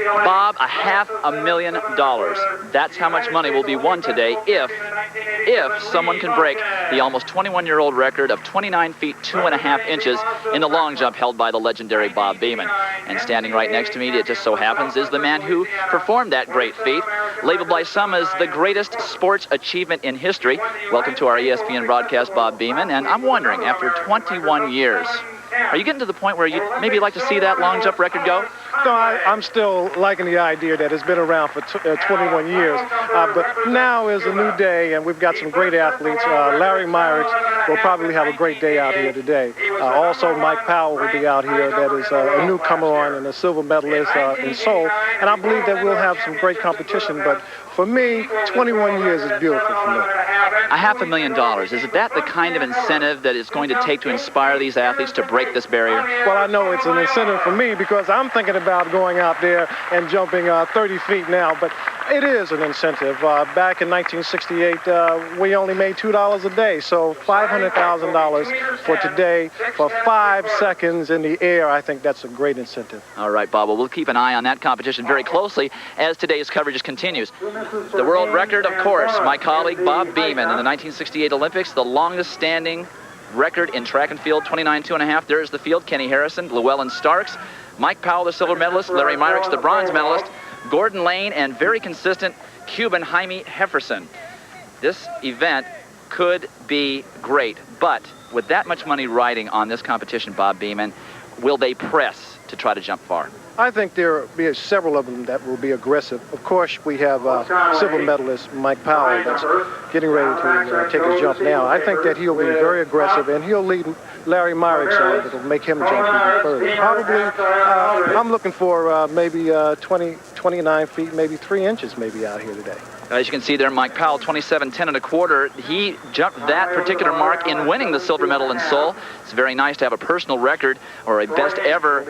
Bob, $500,000. That's how much money will be won today if someone can break the almost 21-year-old record of 29 feet 2.5 inches in the long jump held by the legendary Bob Beamon. And standing right next to me, it just so happens, is the man who performed that great feat, labeled by some as the greatest sports achievement in history. Welcome to our ESPN broadcast, Bob Beamon. And I'm wondering, after 21 years, are you getting to the point where you maybe like to see that long jump record go? No, I'm still liking the idea that it's been around for 21 years. But now is a new day, and we've got some great athletes. Larry Myricks will probably have a great day out here today. Also, Mike Powell will be out here. That is a newcomer on and a silver medalist in Seoul. And I believe that we'll have some great competition. But for me, 21 years is beautiful for me. $500,000. Is that the kind of incentive that it's going to take to inspire these athletes to break this barrier? Well, I know it's an incentive for me because I'm thinking about going out there and jumping 30 feet now, but it is an incentive. Back in 1968, we only made $2 a day, so $500,000 for today for 5 seconds in the air. I think that's a great incentive. All right, Bob. Well, we'll keep an eye on that competition very closely as today's coverage continues. The world record, of course, my colleague Bob Beamon in the 1968 Olympics, the longest standing record in track and field, 29 2.5. There's the field. Kenny Harrison, Llewellyn Starks, Mike Powell, the silver medalist, Larry Myricks, the bronze medalist, Gordon Laine, and very consistent Cuban Jaime Jefferson. This event could be great, but with that much money riding on this competition, Bob Beamon, will they press to try to jump far? I think there will be several of them that will be aggressive. Of course, we have silver medalist Mike Powell that's getting ready to take his jump now. I think that he'll be very aggressive, and he'll lead Larry Myricks on. It'll make him jump even further. Probably, I'm looking for maybe 29 feet, maybe 3 inches maybe out here today. As you can see there, Mike Powell, 27.10 1/4. He jumped that particular mark in winning the silver medal in Seoul. It's very nice to have a personal record or a best ever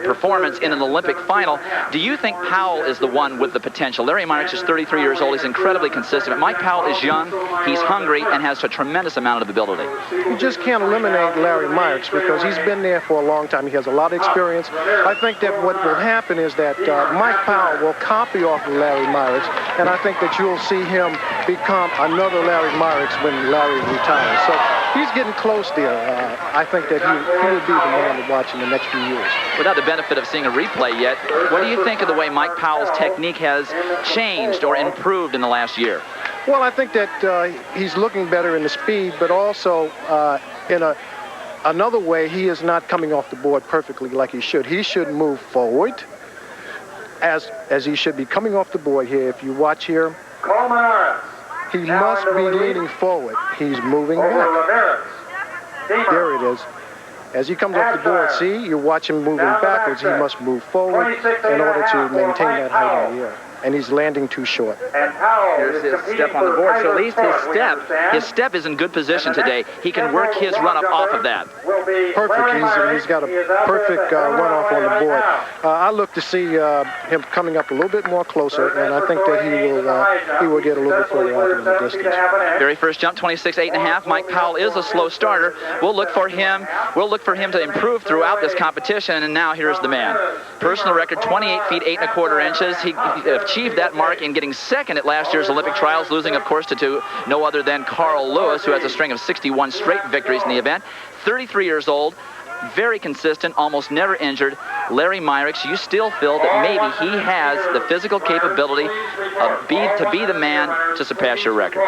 performance in an Olympic final. Do you think Powell is the one with the potential? Larry Myricks is 33 years old. He's incredibly consistent. Mike Powell is young, he's hungry, and has a tremendous amount of ability. You just can't eliminate Larry Myricks because he's been there for a long time. He has a lot of experience. I think that what will happen is that Mike Powell will copy off of Larry Myricks, and I think that you'll see him become another Larry Myricks when Larry retires. So he's getting close there. I think that he will be the man to watch in the next few years. Without the benefit of seeing a replay yet, what do you think of the way Mike Powell's technique has changed or improved in the last year? Well, I think that he's looking better in the speed, but also in another way, he is not coming off the board perfectly like he should. He should move forward as he should be coming off the board here. If you watch here, he must be leaning forward. He's moving back. There it is. As he comes off the board, see, you watch him moving backwards. He must move forward in order to maintain that height in the air. And he's landing too short. Here's his step on the board. So at least his step is in good position today. He can work his run-up off of that. Perfect. He's got a perfect run-off on the board. I look to see him coming up a little bit more closer, and I think that he will get a little bit further out in the distance. Very first jump, 26 8.5. Mike Powell is a slow starter. We'll look for him to improve throughout this competition, and now here's the man. Personal record, 28 feet 8 1/4 inches. He achieved that mark in getting second at last year's Olympic trials, losing, of course, to no other than Carl Lewis, who has a string of 61 straight victories in the event. 33 years old, very consistent, almost never injured. Larry Myricks, you still feel that maybe he has the physical capability to be the man to surpass your record?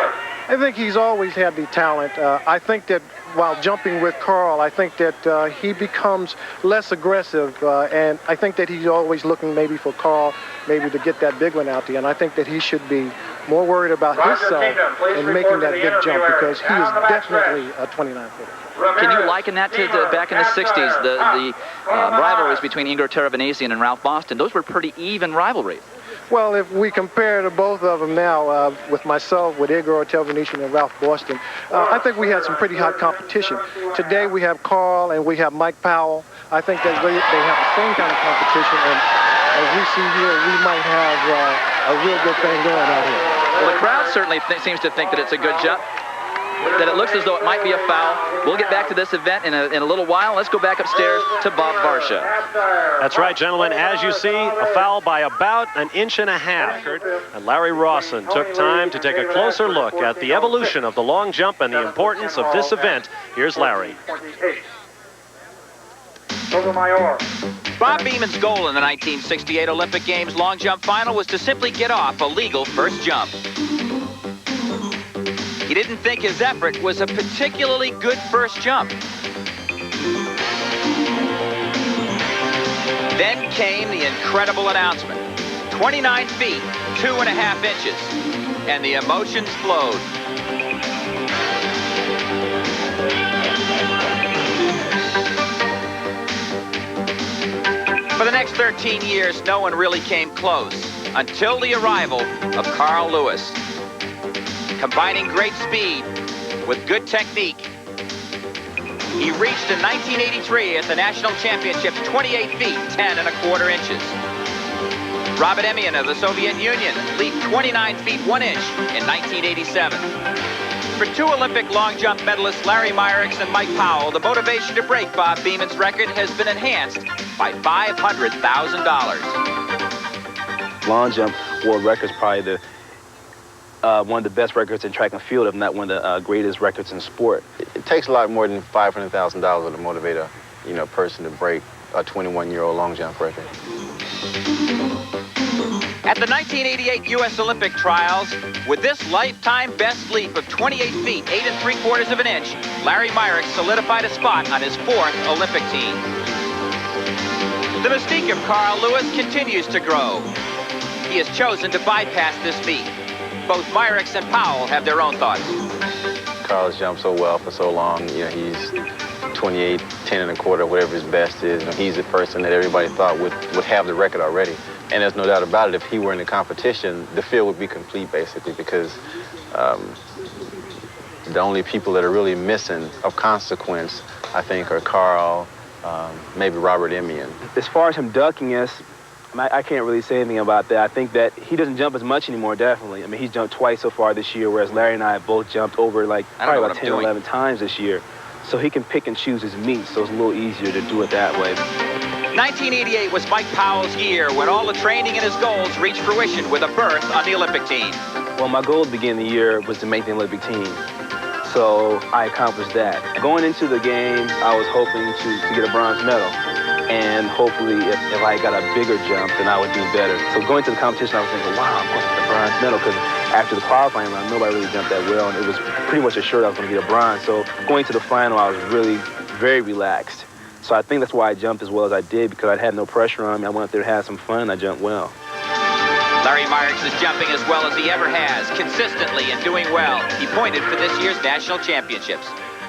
I think he's always had the talent. I think that while jumping with Carl, I think that he becomes less aggressive, and I think that he's always looking maybe for Carl, maybe to get that big one out there, and I think that he should be more worried about himself and making that big jump because he is definitely a 29-footer. Can you liken that to back in the 60s, the rivalries between Igor Teravanisyan and Ralph Boston? Those were pretty even rivalries. Well, if we compare to both of them now, with myself, with Igor Teravanisyan and Ralph Boston, I think we had some pretty hot competition. Today we have Carl and we have Mike Powell. I think that they have the same kind of competition, and as we see here, we might have a real good thing going out here. Well, the crowd certainly seems to think that it's a good jump. that it looks as though it might be a foul. We'll get back to this event in a little while. Let's go back upstairs to Bob Varsha. That's right, gentlemen. As you see, a foul by about an inch and a half. And Larry Rawson took time to take a closer look at the evolution of the long jump and the importance of this event. Here's Larry. Bob Beeman's goal in the 1968 Olympic Games long jump final was to simply get off a legal first jump. He didn't think his effort was a particularly good first jump. Then came the incredible announcement. 29 feet, 2.5 inches, and the emotions flowed. For the next 13 years, no one really came close until the arrival of Carl Lewis. Combining great speed with good technique, he reached in 1983 at the National Championships 28 feet, 10.25 inches. Robert Emian of the Soviet Union leaped 29 feet, 1 inch in 1987. For two Olympic long jump medalists, Larry Myricks and Mike Powell, the motivation to break Bob Beeman's record has been enhanced by $500,000. Long jump world record is probably one of the best records in track and field, if not one of the greatest records in sport. It takes a lot more than $500,000 to motivate a person to break a 21-year-old long jump record. At the 1988 U.S. Olympic trials, with this lifetime best leap of 28 feet, 8.75 inches, Larry Myrick solidified a spot on his 4th Olympic team. The mystique of Carl Lewis continues to grow. He has chosen to bypass this feat. Both Myricks and Powell have their own thoughts. Carl's jumped so well for so long. He's 28, 10.25, whatever his best is. He's the person that everybody thought would have the record already. And there's no doubt about it, if he were in the competition, the field would be complete, basically, because the only people that are really missing of consequence, I think, are Carl, maybe Robert Emian. As far as him ducking us, I can't really say anything about that. I think that he doesn't jump as much anymore, definitely. I mean, he's jumped twice so far this year, whereas Larry and I have both jumped over probably about 10 or 11 times this year. So he can pick and choose his meets, so it's a little easier to do it that way. 1988 was Mike Powell's year when all the training and his goals reached fruition with a berth on the Olympic team. Well, my goal at the beginning of the year was to make the Olympic team. So I accomplished that. Going into the games, I was hoping to get a bronze medal. And hopefully, if I got a bigger jump, then I would do better. So going to the competition, I was thinking, wow, I'm going to get the bronze medal, because after the qualifying round, nobody really jumped that well, and it was pretty much assured I was going to get a bronze. So going to the final, I was really very relaxed. So I think that's why I jumped as well as I did, because I had no pressure on me. I went up there to have some fun, and I jumped well. Larry Myricks is jumping as well as he ever has, consistently and doing well. He pointed for this year's national championships.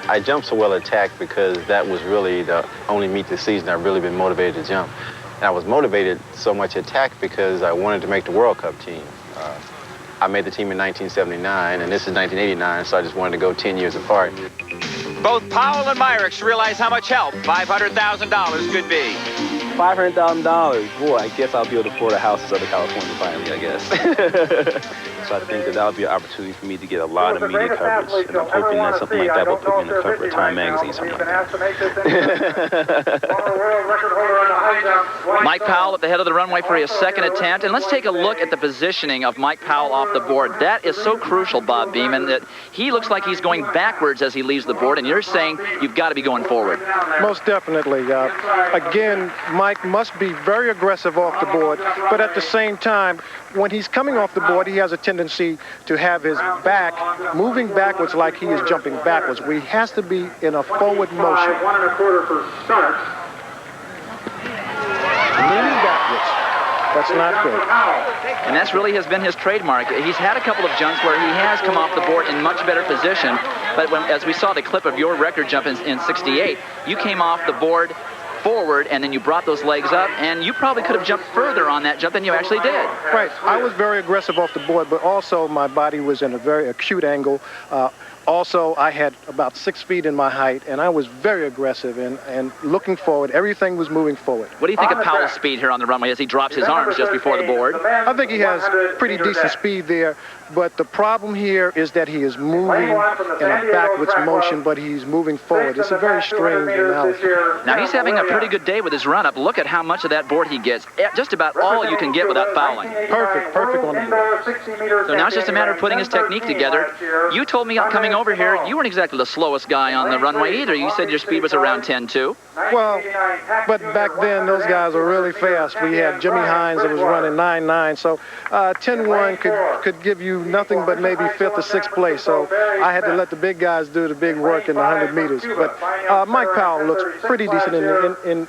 I jumped so well at tack because that was really the only meet this season I've really been motivated to jump. And I was motivated so much at tack because I wanted to make the World Cup team. I made the team in 1979, and this is 1989, so I just wanted to go 10 years apart. Both Powell and Myricks realize how much help $500,000 could be. $500,000, boy, I guess I'll be able to afford a house in Southern California finally, I guess. So I think that would be an opportunity for me to get a lot of media coverage, and I'm hoping that something like that will put me in the cover of Time magazine, something like that. Mike Powell at the head of the runway for his second attempt, and let's take a look at the positioning of Mike Powell off the board. That is so crucial, Bob Beeman, that he looks like he's going backwards as he leaves the board, and you're saying you've got to be going forward. Most definitely. Again, Mike must be very aggressive off the board, but at the same time, when he's coming off the board, he has a tendency to have his back moving backwards like he is jumping backwards, where he has to be in a forward motion. 1.25 for Starks. Leaning backwards. That's not good. And that's really has been his trademark. He's had a couple of jumps where he has come off the board in much better position, but as we saw the clip of your record jump in 68, you came off the board forward, and then you brought those legs up, and you probably could have jumped further on that jump than you actually did. Right. I was very aggressive off the board, but also my body was in a very acute angle. Also, I had about 6 feet in my height, and I was very aggressive and looking forward. Everything was moving forward. What do you think of Powell's speed here on the runway as he drops his arms just before the board? I think he has pretty decent speed there, but the problem here is that he is moving in a backwards motion, but he's moving forward. It's a very strange analysis. Now, he's having a pretty good day with his run-up. Look at how much of that board he gets. Just about all you can get without fouling. Perfect on the board. So now it's just a matter of putting his technique together. You told me coming over here, you weren't exactly the slowest guy on the runway either. You said your speed was around 10.2. Well, but back then, those guys were really fast. We had Jimmy Hines that was running 9.9, so 10.1 could give you nothing but maybe 5th or 6th place. So I had to let the big guys do the big work in the 100 meters. But Mike Powell looks pretty decent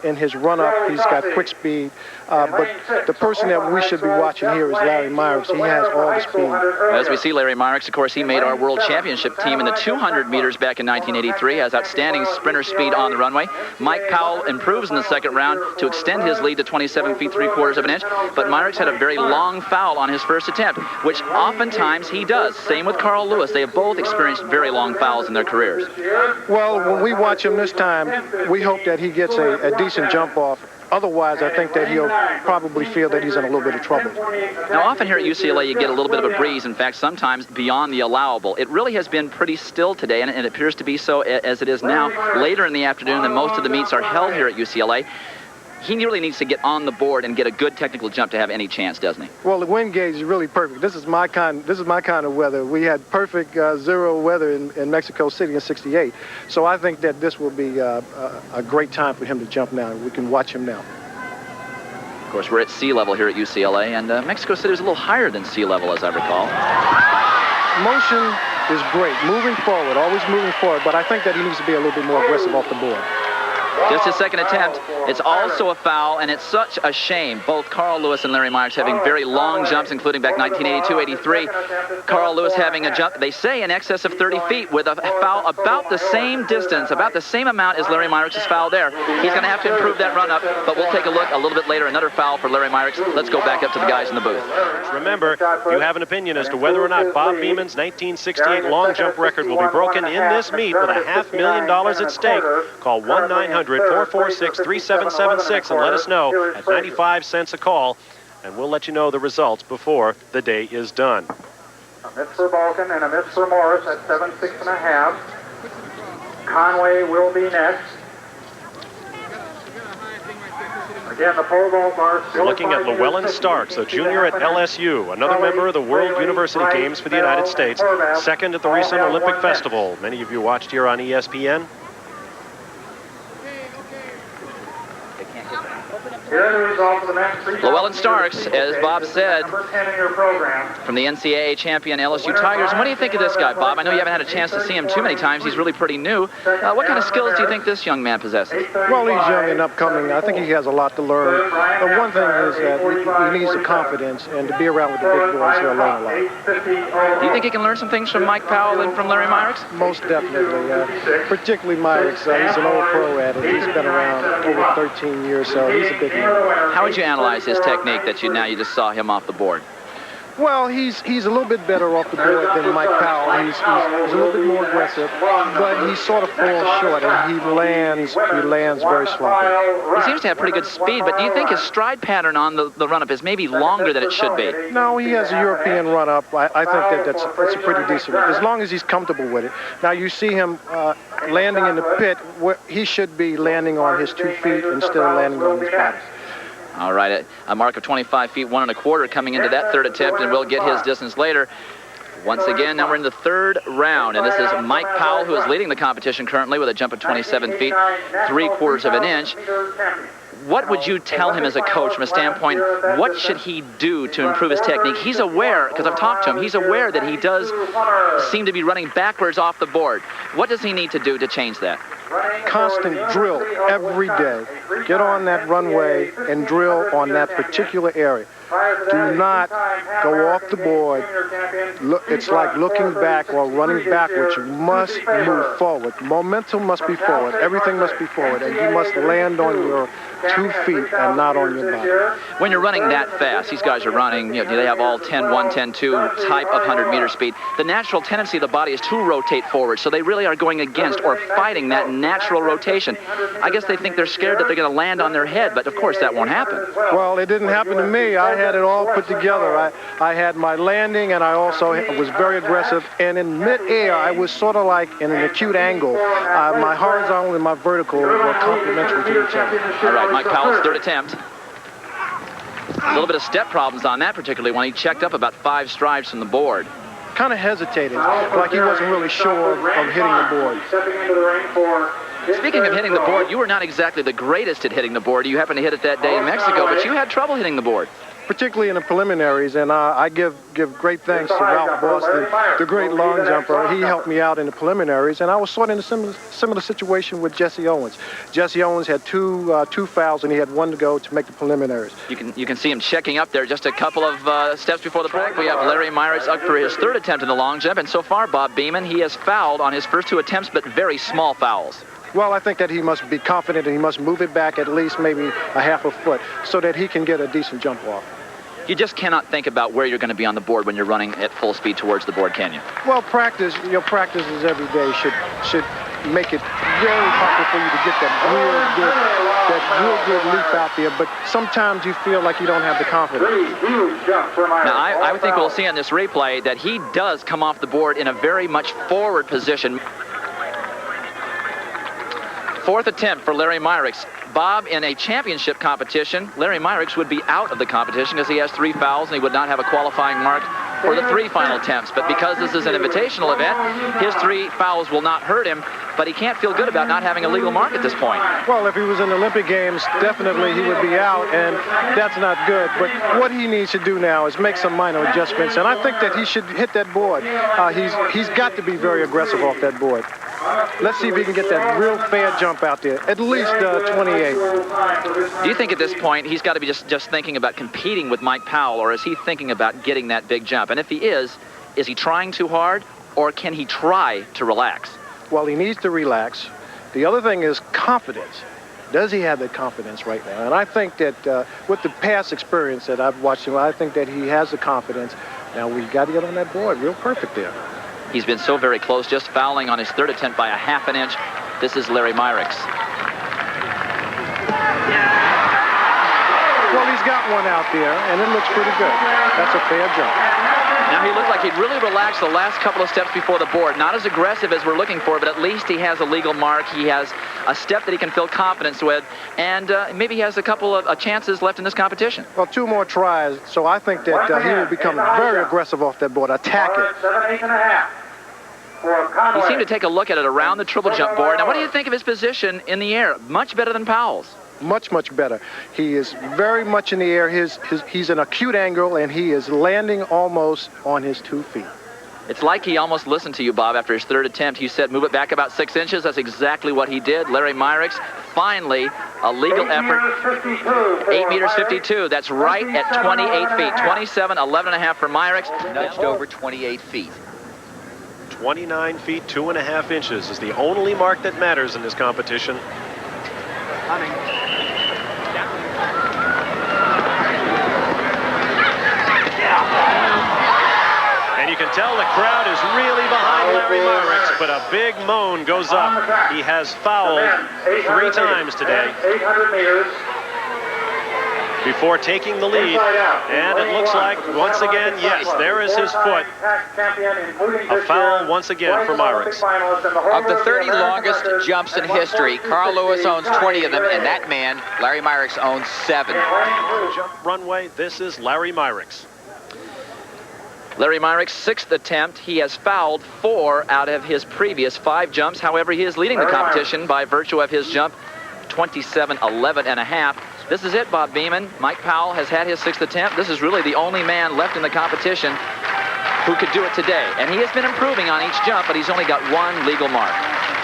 in his run-up. He's got quick speed. But the person that we should be watching here is Larry Myricks. He has all the speed. As we see Larry Myricks, of course, he made our world championship team in the 200 meters back in 1983, has outstanding sprinter speed on the runway. Mike Powell improves in the second round to extend his lead to 27 feet 3/4 of an inch, but Myricks had a very long foul on his first attempt, which oftentimes he does. Same with Carl Lewis. They have both experienced very long fouls in their careers. Well, when we watch him this time, we hope that he gets a decent jump off. Otherwise, I think that he'll probably feel that he's in a little bit of trouble. Now, often here at UCLA, you get a little bit of a breeze. In fact, sometimes beyond the allowable. It really has been pretty still today, and it appears to be so as it is now. Later in the afternoon, and most of the meets are held here at UCLA. He really needs to get on the board and get a good technical jump to have any chance, doesn't he? Well, the wind gauge is really perfect. This is my kind of weather. We had perfect zero weather in Mexico City in '68. So I think that this will be a great time for him to jump now. We can watch him now. Of course, we're at sea level here at UCLA, and Mexico City is a little higher than sea level, as I recall. Motion is great, moving forward, always moving forward, but I think that he needs to be a little bit more aggressive off the board. Just his second attempt. It's also a foul, and it's such a shame. Both Carl Lewis and Larry Myricks having very long jumps, including back 1982-83. Carl Lewis having a jump, they say, in excess of 30 feet with a foul about the same distance, about the same amount as Larry Myricks' foul there. He's going to have to improve that run-up, but we'll take a look a little bit later. Another foul for Larry Myricks. Let's go back up to the guys in the booth. Remember, you have an opinion as to whether or not Bob Beeman's 1968 long jump record will be broken in this meet with $500,000 at stake. Call 1-900-446-3776 and let us know at 95 cents a call, and we'll let you know the results before the day is done. A miss for Balkan and a miss for Morris at 7.6½. Conway will be next. Again, the pole vault bar. We're looking at Llewellyn Starks, a junior at LSU, another member of the World University Games for the United States, second at the recent Olympic Festival. Many of you watched here on ESPN. Llewellyn Starks, as Bob said, from the NCAA champion LSU Tigers. And what do you think of this guy, Bob? I know you haven't had a chance to see him too many times. He's really pretty new. What kind of skills do you think this young man possesses? Well, he's young and upcoming. I think he has a lot to learn. But one thing is that he needs the confidence, and to be around with the big boys, he'll learn a lot. Do you think he can learn some things from Mike Powell and from Larry Myricks? Most definitely. Particularly Myricks. He's an old pro at it. He's been around over 13 years, so he's a big man. How would you analyze his technique that you just saw him off the board? Well, he's a little bit better off the board than Mike Powell. He's a little bit more aggressive, but he sort of falls short, and he lands very sloppy. He seems to have pretty good speed, but do you think his stride pattern on the run-up is maybe longer than it should be? No, he has a European run-up. I think that's a pretty decent, as long as he's comfortable with it. Now, you see him landing in the pit, where he should be landing on his 2 feet instead of landing on his body. All right, a mark of 25 feet 1 1/4 coming into that third attempt, and we'll get his distance later. Once again, now we're in the third round, and this is Mike Powell, who is leading the competition currently with a jump of 27 feet 3/4 of an inch. What would you tell him as a coach from a standpoint, what should he do to improve his technique? He's aware, because I've talked to him, he's aware that he does seem to be running backwards off the board. What does he need to do to change that? Constant drill every day. Get on that runway and drill on that particular area. Do not go off the board. Look, it's like looking back or running backwards. You must move forward. Momentum must be forward. Everything must be forward, and you must land on your 2 feet and not on your body. When you're running that fast, these guys are running, they have all 10-1, 10-2 type of 100-meter speed. The natural tendency of the body is to rotate forward, so they really are going against or fighting that natural rotation. I guess they think they're scared that they're going to land on their head, but of course that won't happen. Well, it didn't happen to me. I had it all put together. I had my landing, and I also was very aggressive. And in midair, I was sort of like in an acute angle. My horizontal and my vertical were complementary to each other. All right, Mike Powell's third attempt. A little bit of step problems on that, particularly when he checked up about 5 strides from the board. Kind of hesitated, like he wasn't really sure of hitting the board. Speaking of hitting the board, you were not exactly the greatest at hitting the board. You happened to hit it that day in Mexico, but you had trouble hitting the board. Particularly in the preliminaries, and I give great thanks to Ralph Boston, the great long jumper. He helped me out in the preliminaries, and I was sort of in a similar situation with Jesse Owens. Jesse Owens had two fouls, and he had 1 to go to make the preliminaries. You can see him checking up there just a couple of steps before the break. We have Larry Myricks up for his 3rd attempt in the long jump, and so far, Bob Beeman, he has fouled on his first 2 attempts, but very small fouls. Well, I think that he must be confident, and he must move it back at least maybe a half a foot so that he can get a decent jump off. You just cannot think about where you're going to be on the board when you're running at full speed towards the board, can you? Well, your practices every day should make it very possible for you to get that real good leap out there. But sometimes you feel like you don't have the confidence. Now, I think we'll see on this replay that he does come off the board in a very much forward position. 4th attempt for Larry Myricks. Bob, in a championship competition, Larry Myricks would be out of the competition because he has 3 fouls and he would not have a qualifying mark for the 3 final attempts. But because this is an invitational event, his 3 fouls will not hurt him, but he can't feel good about not having a legal mark at this point. Well, if he was in the Olympic Games, definitely he would be out, and that's not good. But what he needs to do now is make some minor adjustments, and I think that he should hit that board. He's got to be very aggressive off that board. Let's see if he can get that real fair jump out there, at least 28. Do you think at this point he's got to be just thinking about competing with Mike Powell, or is he thinking about getting that big jump? And if he is he trying too hard, or can he try to relax? Well, he needs to relax. The other thing is confidence. Does he have that confidence right now? And I think that with the past experience that I've watched him, I think that he has the confidence. Now, we've got to get on that board real perfect there. He's been so very close, just fouling on his 3rd attempt by a half an inch. This is Larry Myricks. Well, he's got one out there, and it looks pretty good. That's a fair jump. Now, he looked like he'd really relaxed the last couple of steps before the board. Not as aggressive as we're looking for, but at least he has a legal mark. He has a step that he can feel confidence with, and maybe he has a couple of chances left in this competition. Well, 2 more tries, so I think that he will become very aggressive off that board. Attack it. 7, 8.5. He seemed to take a look at it around the triple jump board. Now, what do you think of his position in the air? Much better than Powell's. Much, much better. He is very much in the air. He's an acute angle, and he is landing almost on his 2 feet. It's like he almost listened to you, Bob, after his 3rd attempt. You said move it back about 6 inches. That's exactly what he did. Larry Myricks, finally, a legal effort. 8 meters 52. That's right at 28 feet. 27, 11.5 for Myricks. Nudged over 28 feet. 29 feet, 2.5 inches is the only mark that matters in this competition. And you can tell the crowd is really behind Larry Myricks, but a big moan goes up. He has fouled 3 times today before taking the lead, and it looks like, once again, yes, there is his foot. A foul once again for Myricks. Of the 30 longest jumps in history, Carl Lewis owns 20 of them, and that man, Larry Myricks, owns 7. Jump runway, this is Larry Myricks. Larry Myricks' 6th attempt. He has fouled 4 out of his previous 5 jumps. However, he is leading the competition by virtue of his jump, 27, 11.5. This is it, Bob Beeman. Mike Powell has had his 6th attempt. This is really the only man left in the competition who could do it today. And he has been improving on each jump, but he's only got 1 legal mark.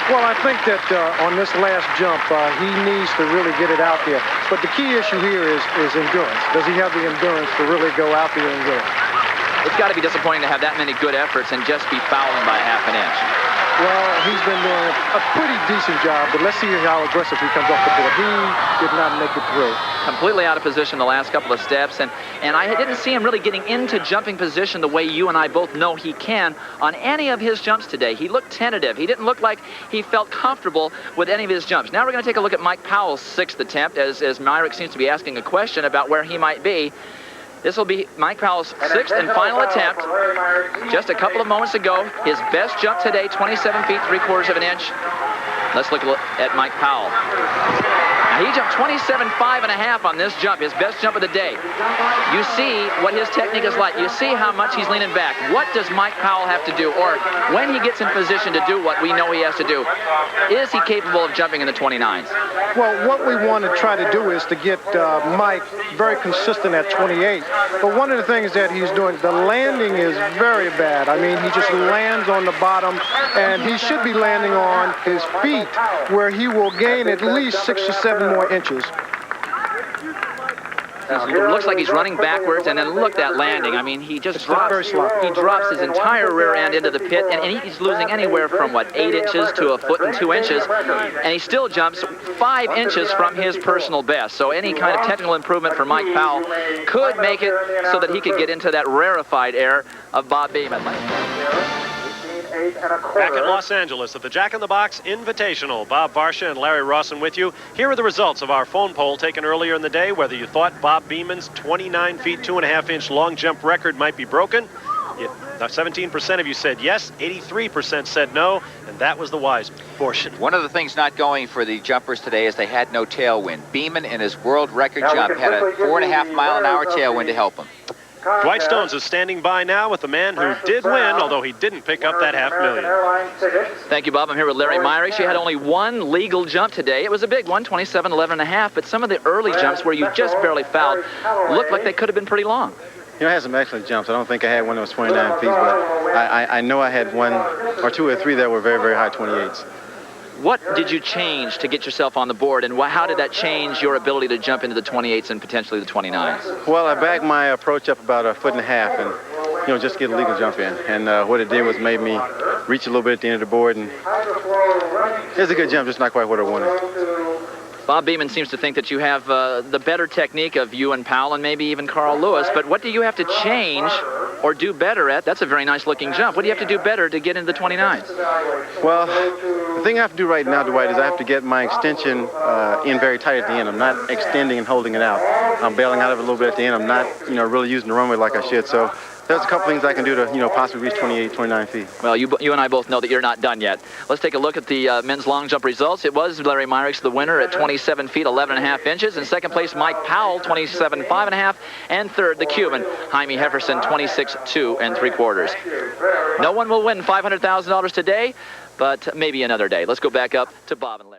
Well, I think that on this last jump, he needs to really get it out there. But the key issue here is endurance. Does he have the endurance to really go out there and get it? It's got to be disappointing to have that many good efforts and just be fouling by a ½ inch. Well, he's been doing a pretty decent job, but let's see how aggressive he comes off the board. He did not make it through. Completely out of position the last couple of steps, and I didn't see him really getting into jumping position the way you and I both know he can on any of his jumps today. He looked tentative. He didn't look like he felt comfortable with any of his jumps. Now we're going to take a look at Mike Powell's 6th attempt as Myrick seems to be asking a question about where he might be. This will be Mike Powell's 6th and final attempt. Just a couple of moments ago, his best jump today, 27 feet, 3/4 of an inch. Let's look at Mike Powell. Now, he jumped 27.5 on this jump, his best jump of the day. You see what his technique is like. You see how much he's leaning back. What does Mike Powell have to do? Or when he gets in position to do what we know he has to do, is he capable of jumping in the 29s? Well, what we want to try to do is to get Mike very consistent at 28. But one of the things that he's doing, the landing is very bad. I mean, he just lands on the bottom, and he should be landing on his feet, where he will gain at least 6 or 7 more inches. It looks like he's running backwards, and then look at that landing. I mean, he just drops. He drops his entire rear end into the pit, and he's losing anywhere from, 8 inches to 1 foot and 2 inches, and he still jumps 5 inches from his personal best. So any kind of technical improvement for Mike Powell could make it so that he could get into that rarefied air of Bob Beamon. Back in Los Angeles at the Jack in the Box Invitational. Bob Varsha and Larry Rawson with you. Here are the results of our phone poll taken earlier in the day, whether you thought Bob Beamon's 29 feet, 2.5 inch long jump record might be broken. 17% of you said yes, 83% said no, and that was the wise portion. One of the things not going for the jumpers today is they had no tailwind. Beamon in his world record jump had a 4.5 mile an hour tailwind to help him. Dwight Stones is standing by now with the man who did win, although he didn't pick up that $500,000. Thank you, Bob. I'm here with Larry Myrick. She had only one legal jump today. It was a big one, 27.11.5, but some of the early jumps where you just barely fouled looked like they could have been pretty long. I had some excellent jumps. I don't think I had one that was 29 feet, but I know I had 1 or 2 or 3 that were very, very high 28s. What did you change to get yourself on the board, and how did that change your ability to jump into the 28s and potentially the 29s? Well, I backed my approach up about 1.5 feet and, just get a legal jump in. And what it did was made me reach a little bit at the end of the board, and it was a good jump, just not quite what I wanted. Bob Beamon seems to think that you have the better technique of you and Powell and maybe even Carl Lewis, but what do you have to change or do better at? That's a very nice looking jump. What do you have to do better to get into the 29s? Well, the thing I have to do right now, Dwight, is I have to get my extension in very tight at the end. I'm not extending and holding it out. I'm bailing out of it a little bit at the end. I'm not, really using the runway like I should. So there's a couple things I can do to, possibly reach 28, 29 feet. Well, you and I both know that you're not done yet. Let's take a look at the men's long jump results. It was Larry Myricks, the winner, at 27 feet, 11.5 inches. In second place, Mike Powell, 27.5.5. And third, the Cuban, Jaime Jefferson, 26.2 3/4. No one will win $500,000 today, but maybe another day. Let's go back up to Bob and Larry.